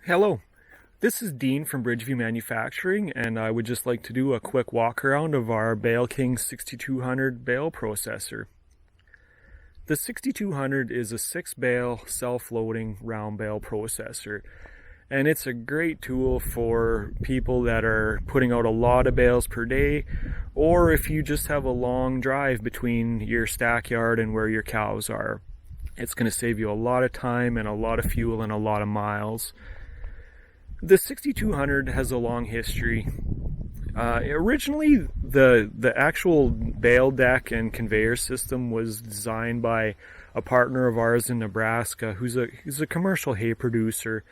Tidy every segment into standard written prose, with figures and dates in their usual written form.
Hello, this is Dean from Bridgeview Manufacturing, and I would just like to do a quick walk around of our Bale King 6200 bale processor. The 6200 is a 6-bale self-loading round bale processor, and it's a great tool for people that are putting out a lot of bales per day, or if you just have a long drive between your stack yard and where your cows are. It's going to save you a lot of time and a lot of fuel and a lot of miles. The 6200 has a long history. Originally, the actual bale deck and conveyor system was designed by a partner of ours in Nebraska who's a commercial hay producer,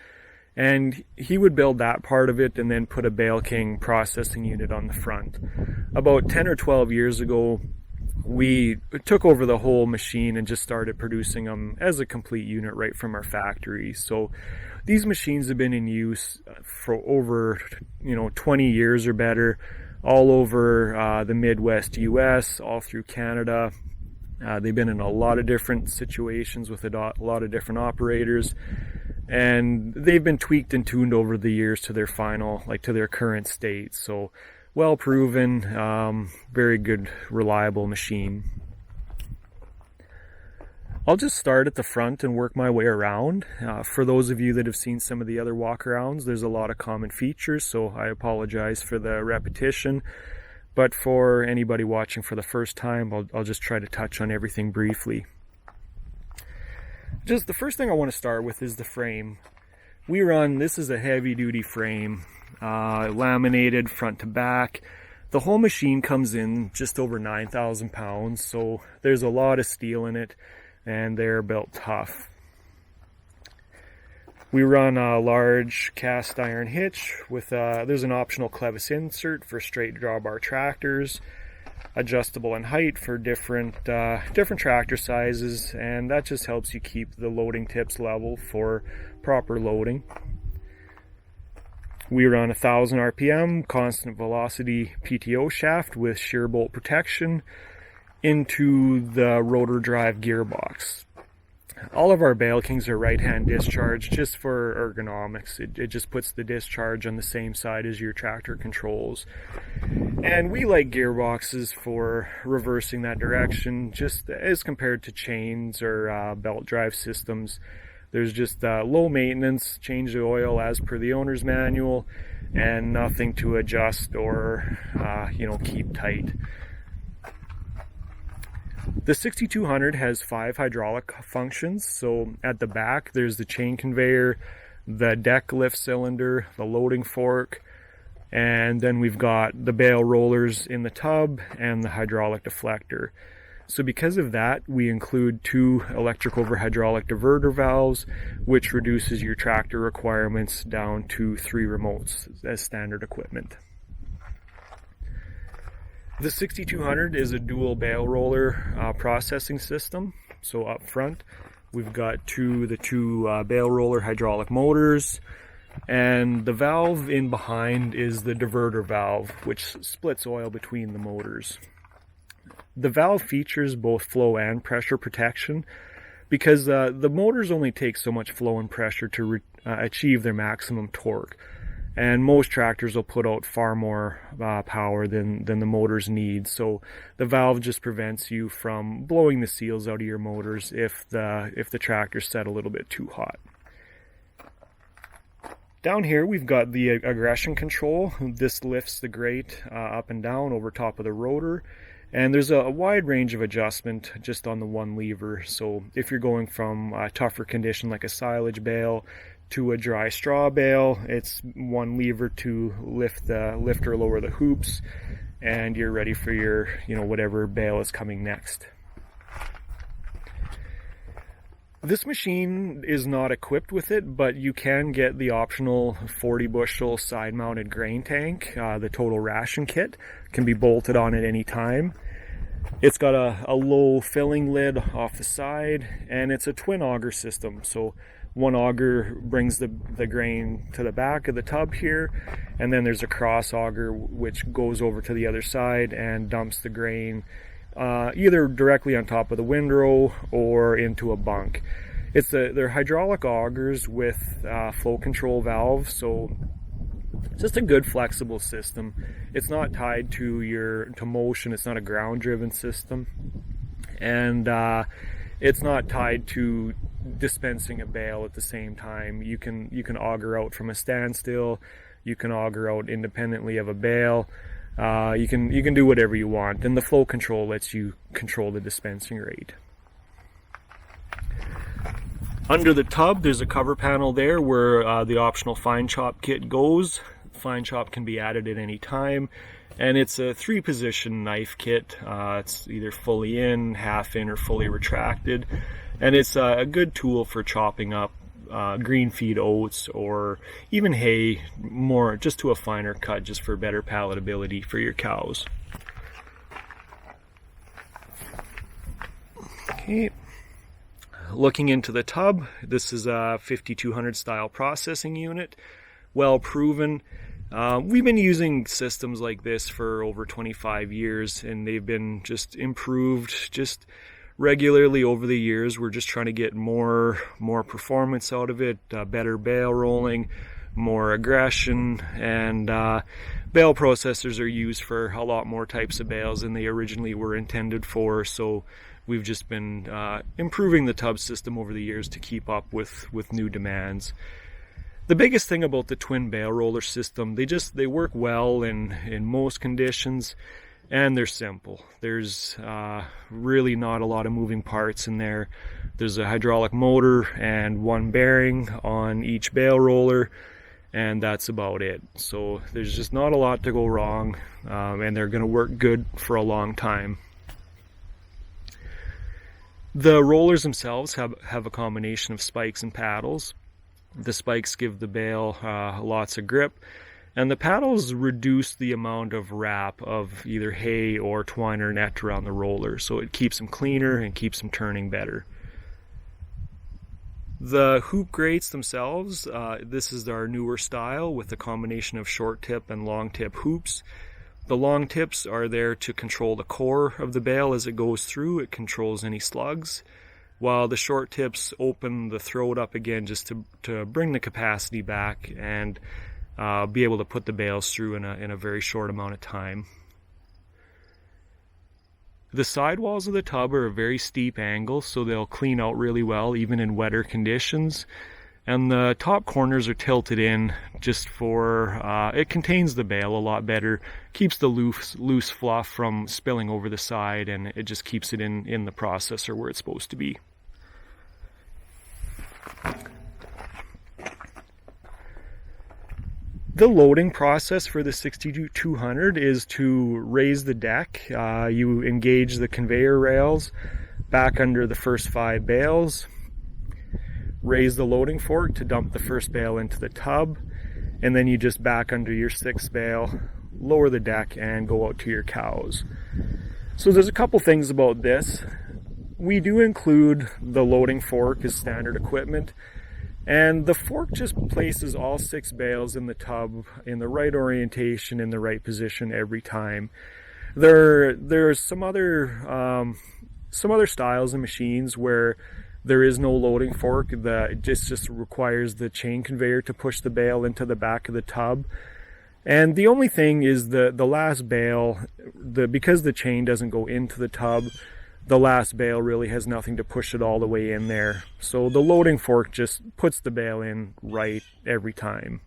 and he would build that part of it and then put a Bale King processing unit on the front. About 10 or 12 years ago, we took over the whole machine and just started producing them as a complete unit right from our factory. So these machines have been in use for over 20 years or better, all over the Midwest US, all through Canada. They've been in a lot of different situations with a lot of different operators, and they've been tweaked and tuned over the years to their to their current state. So well proven, very good, reliable machine. I'll just start at the front and work my way around. For those of you that have seen some of the other walkarounds, there's a lot of common features, so I apologize for the repetition. But for anybody watching for the first time, I'll just try to touch on everything briefly. Just the first thing I want to start with is the frame. This is a heavy duty frame. Laminated front to back. The whole machine comes in just over 9,000 pounds, so there's a lot of steel in it, and they're built tough. We run a large cast iron hitch with there's an optional clevis insert for straight drawbar tractors, adjustable in height for different tractor sizes, and that just helps you keep the loading tips level for proper loading. We run 1,000 RPM constant velocity PTO shaft with shear bolt protection into the rotor drive gearbox. All of our Bale Kings are right-hand discharge just for ergonomics. It just puts the discharge on the same side as your tractor controls. And we like gearboxes for reversing that direction, just as compared to chains or belt drive systems. There's just low maintenance, change the oil as per the owner's manual, and nothing to adjust or keep tight. The 6200 has 5 hydraulic functions. So at the back there's the chain conveyor, the deck lift cylinder, the loading fork, and then we've got the bale rollers in the tub and the hydraulic deflector. So because of that, we include 2 electric over hydraulic diverter valves, which reduces your tractor requirements down to 3 remotes as standard equipment. The 6200 is a dual bale roller processing system. So up front, we've got the two bale roller hydraulic motors, and the valve in behind is the diverter valve, which splits oil between the motors. The valve features both flow and pressure protection because the motors only take so much flow and pressure to achieve their maximum torque. And most tractors will put out far more power than the motors need. So the valve just prevents you from blowing the seals out of your motors if the tractor's set a little bit too hot. Down here we've got the aggression control. This lifts the grate up and down over top of the rotor. And there's a wide range of adjustment just on the one lever. So if you're going from a tougher condition like a silage bale to a dry straw bale, it's one lever to lift or lower the hoops, and you're ready for your whatever bale is coming next. This machine is not equipped with it, but you can get the optional 40 bushel side mounted grain tank. The total ration kit can be bolted on at any time. It's got a low filling lid off the side, and it's a twin auger system. So one auger brings the grain to the back of the tub here, and then there's a cross auger which goes over to the other side and dumps the grain either directly on top of the windrow or into a bunk. They're hydraulic augers with flow control valves, so just a good flexible system. It's not tied to motion. It's not a ground driven system, and it's not tied to dispensing a bale at the same time. You can auger out from a standstill. You can auger out independently of a bale. You can do whatever you want, and the flow control lets you control the dispensing rate. Under the tub, there's a cover panel there where the optional fine chop kit goes. Fine chop can be added at any time, and it's a 3-position knife kit. It's either fully in, half in, or fully retracted, and it's a good tool for chopping up green feed oats or even hay, more just to a finer cut, just for better palatability for your cows. Okay. Looking into the tub, this is a 5200 style processing unit, well proven. We've been using systems like this for over 25 years, and they've been just improved just regularly over the years. We're just trying to get more performance out of it, better bale rolling, more aggression, and bale processors are used for a lot more types of bales than they originally were intended for, so we've just been improving the tub system over the years to keep up with new demands. The biggest thing about the twin bale roller system, they work well in most conditions, and they're simple. There's really not a lot of moving parts in there. There's a hydraulic motor and one bearing on each bale roller, and that's about it. So there's just not a lot to go wrong, and they're going to work good for a long time. The rollers themselves have a combination of spikes and paddles. The spikes give the bale lots of grip, and the paddles reduce the amount of wrap of either hay or twine or net around the roller, so it keeps them cleaner and keeps them turning better. The hoop grates themselves, this is our newer style with a combination of short tip and long tip hoops. The long tips are there to control the core of the bale as it goes through. It controls any slugs, while the short tips open the throat up again just to bring the capacity back and be able to put the bales through in a very short amount of time. The sidewalls of the tub are a very steep angle, so they'll clean out really well even in wetter conditions. And the top corners are tilted in just for, it contains the bale a lot better, keeps the loose fluff from spilling over the side, and it just keeps it in the processor where it's supposed to be. The loading process for the 6200 is to raise the deck. You engage the conveyor rails back under the first 5 bales. Raise the loading fork to dump the first bale into the tub, and then you just back under your 6th bale, lower the deck, and go out to your cows. So there's a couple things about this. We do include the loading fork as standard equipment, and the fork just places all 6 bales in the tub in the right orientation, in the right position every time. There's some other styles and machines where there is no loading fork, that just requires the chain conveyor to push the bale into the back of the tub. And the only thing is the last bale, because the chain doesn't go into the tub, the last bale really has nothing to push it all the way in there. So the loading fork just puts the bale in right every time.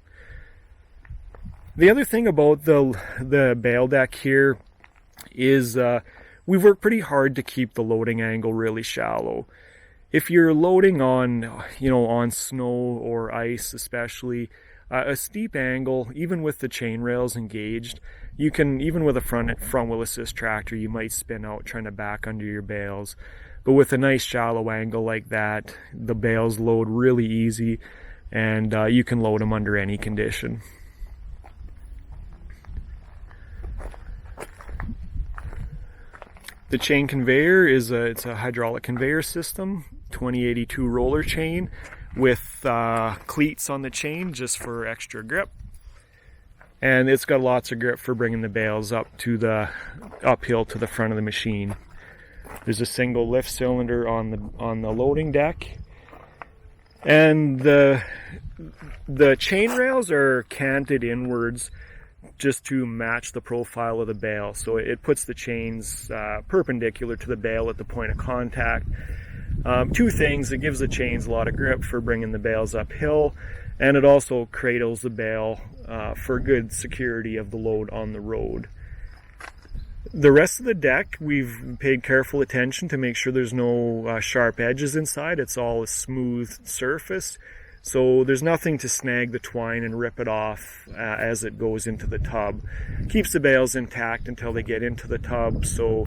The other thing about the bale deck here is we've worked pretty hard to keep the loading angle really shallow. If you're loading on snow or ice especially, a steep angle, even with the chain rails engaged, you can, even with a front wheel assist tractor, you might spin out trying to back under your bales. But with a nice shallow angle like that, the bales load really easy, and you can load them under any condition. The chain conveyor it's a hydraulic conveyor system, 2082 roller chain with cleats on the chain just for extra grip. And it's got lots of grip for bringing the bales uphill to the front of the machine. There's a single lift cylinder on the loading deck, And the chain rails are canted inwards just to match the profile of the bale. So it puts the chains perpendicular to the bale at the point of contact. Two things: it gives the chains a lot of grip for bringing the bales uphill, and it also cradles the bale for good security of the load on the road. The rest of the deck, we've paid careful attention to make sure there's no sharp edges inside. It's all a smooth surface, so there's nothing to snag the twine and rip it off as it goes into the tub. Keeps the bales intact until they get into the tub, so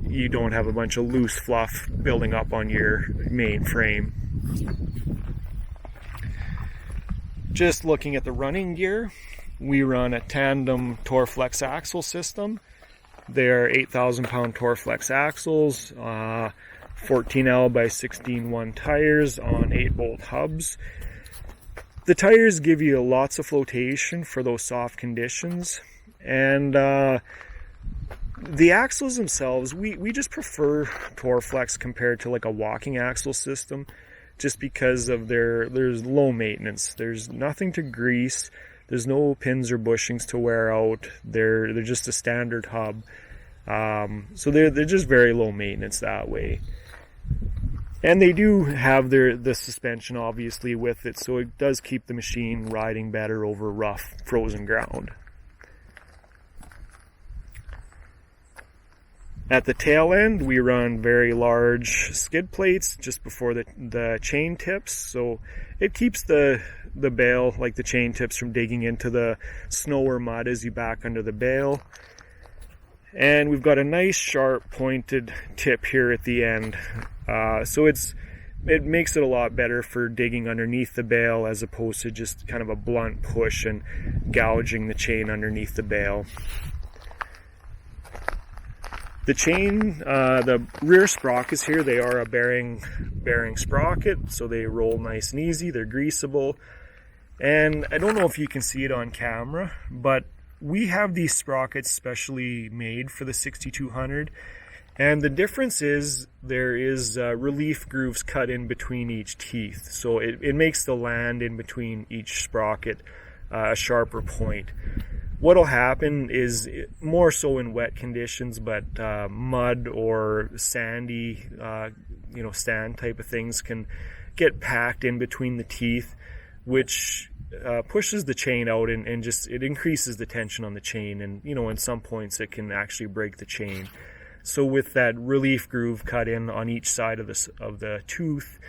you don't have a bunch of loose fluff building up on your main frame. Just looking at the running gear, we run a tandem Torflex axle system. They're 8,000 pound Torflex axles, 14L by 16.1 tires on 8-bolt hubs. The tires give you lots of flotation for those soft conditions, and the axles themselves, we just prefer Torflex compared to like a walking axle system, just because of there's low maintenance. There's nothing to grease. There's no pins or bushings to wear out. They're just a standard hub. So they're just very low maintenance that way. And they do have the suspension obviously with it, so it does keep the machine riding better over rough frozen ground. At the tail end, we run very large skid plates just before the chain tips, so it keeps the bale, like the chain tips, from digging into the snow or mud as you back under the bale. And we've got a nice sharp pointed tip here at the end, so it makes it a lot better for digging underneath the bale as opposed to just kind of a blunt push and gouging the chain underneath the bale. The chain, the rear sprockets here, they are a bearing sprocket, so they roll nice and easy. They're greasable, and I don't know if you can see it on camera, but we have these sprockets specially made for the 6200, and the difference is there is relief grooves cut in between each teeth, so it makes the land in between each sprocket a sharper point. What'll happen is, more so in wet conditions, but mud or sandy, sand type of things can get packed in between the teeth, which pushes the chain out and just it increases the tension on the chain, and in some points it can actually break the chain. So with that relief groove cut in on each side of the tooth,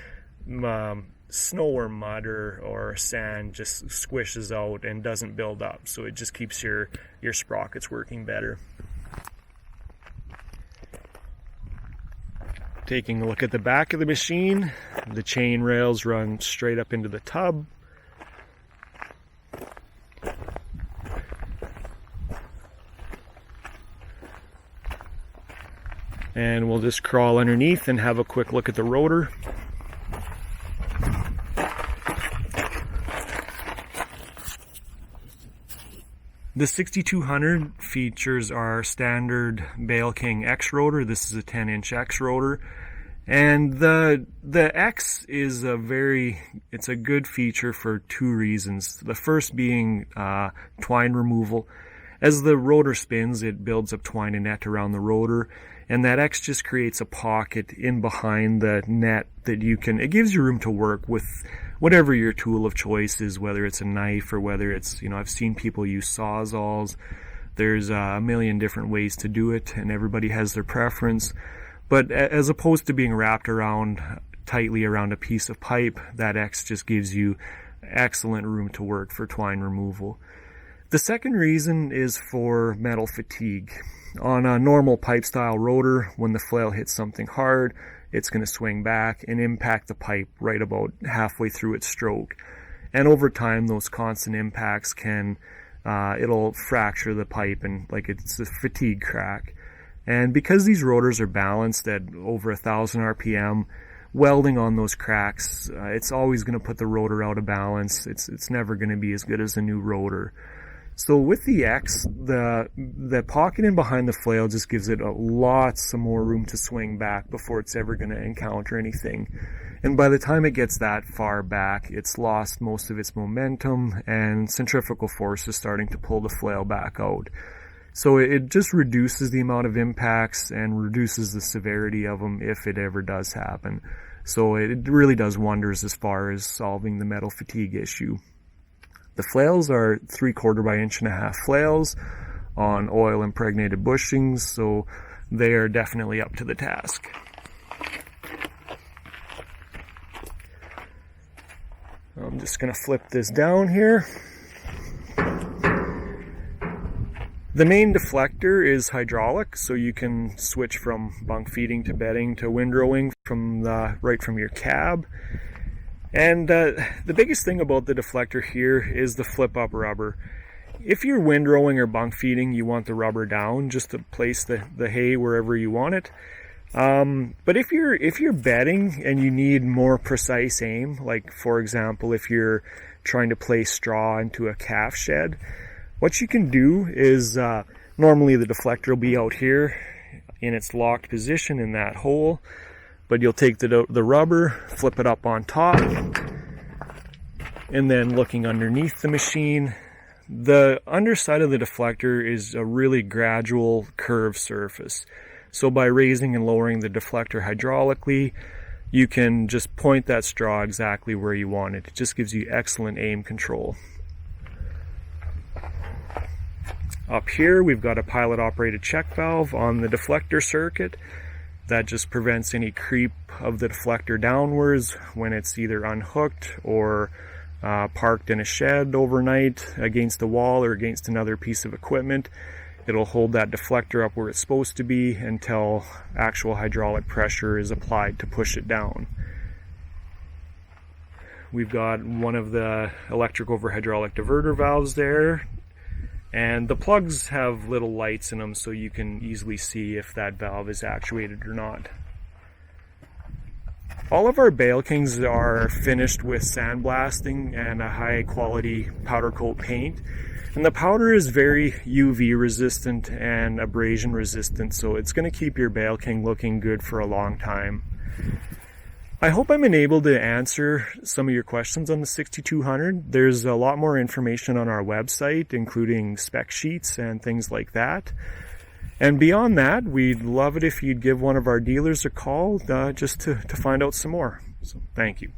snow or mud or sand just squishes out and doesn't build up, so it just keeps your sprockets working better. Taking a look at the back of the machine, the chain rails run straight up into the tub. And we'll just crawl underneath and have a quick look at the rotor. The 6200 features our standard Bale King X rotor. This is a 10-inch X rotor, and the X is it's a good feature for two reasons. The first being twine removal. As the rotor spins, it builds up twine and net around the rotor, and that X just creates a pocket in behind the net that it gives you room to work with whatever your tool of choice is, whether it's a knife or whether it's, I've seen people use Sawzalls. There's a million different ways to do it, and everybody has their preference. But as opposed to being wrapped tightly around a piece of pipe, that X just gives you excellent room to work for twine removal. The second reason is for metal fatigue. On a normal pipe style rotor, when the flail hits something hard, it's going to swing back and impact the pipe right about halfway through its stroke. And over time, those constant impacts it'll fracture the pipe, and like it's a fatigue crack. And because these rotors are balanced at over 1,000 RPM, welding on those cracks, it's always going to put the rotor out of balance. It's never going to be as good as a new rotor. So with the X, the pocket in behind the flail just gives it lots more room to swing back before it's ever going to encounter anything. And by the time it gets that far back, it's lost most of its momentum, and centrifugal force is starting to pull the flail back out. So it just reduces the amount of impacts and reduces the severity of them if it ever does happen. So it really does wonders as far as solving the metal fatigue issue. The flails are 3/4 by 1.5 inch flails on oil impregnated bushings, so they are definitely up to the task. I'm just going to flip this down here. The main deflector is hydraulic, so you can switch from bunk feeding to bedding to windrowing right from your cab. And the biggest thing about the deflector here is the flip up rubber. If you're windrowing or bunk feeding, you want the rubber down just to place the hay wherever you want it. But if you're bedding and you need more precise aim, like for example, if you're trying to place straw into a calf shed, what you can do is normally the deflector will be out here in its locked position in that hole, but you'll take the rubber, flip it up on top, and then looking underneath the machine, the underside of the deflector is a really gradual curved surface. So by raising and lowering the deflector hydraulically, you can just point that straw exactly where you want it. It just gives you excellent aim control. Up here, we've got a pilot operated check valve on the deflector circuit that just prevents any creep of the deflector downwards when it's either unhooked or parked in a shed overnight against a wall or against another piece of equipment. It'll hold that deflector up where it's supposed to be until actual hydraulic pressure is applied to push it down. We've got one of the electric over hydraulic diverter valves there, and the plugs have little lights in them so you can easily see if that valve is actuated or not. All of our Bale Kings are finished with sandblasting and a high quality powder coat paint. And the powder is very UV resistant and abrasion resistant, so it's going to keep your Bale King looking good for a long time. I hope I'm able to answer some of your questions on the 6200. There's a lot more information on our website, including spec sheets and things like that. And beyond that, we'd love it if you'd give one of our dealers a call just to find out some more. So thank you.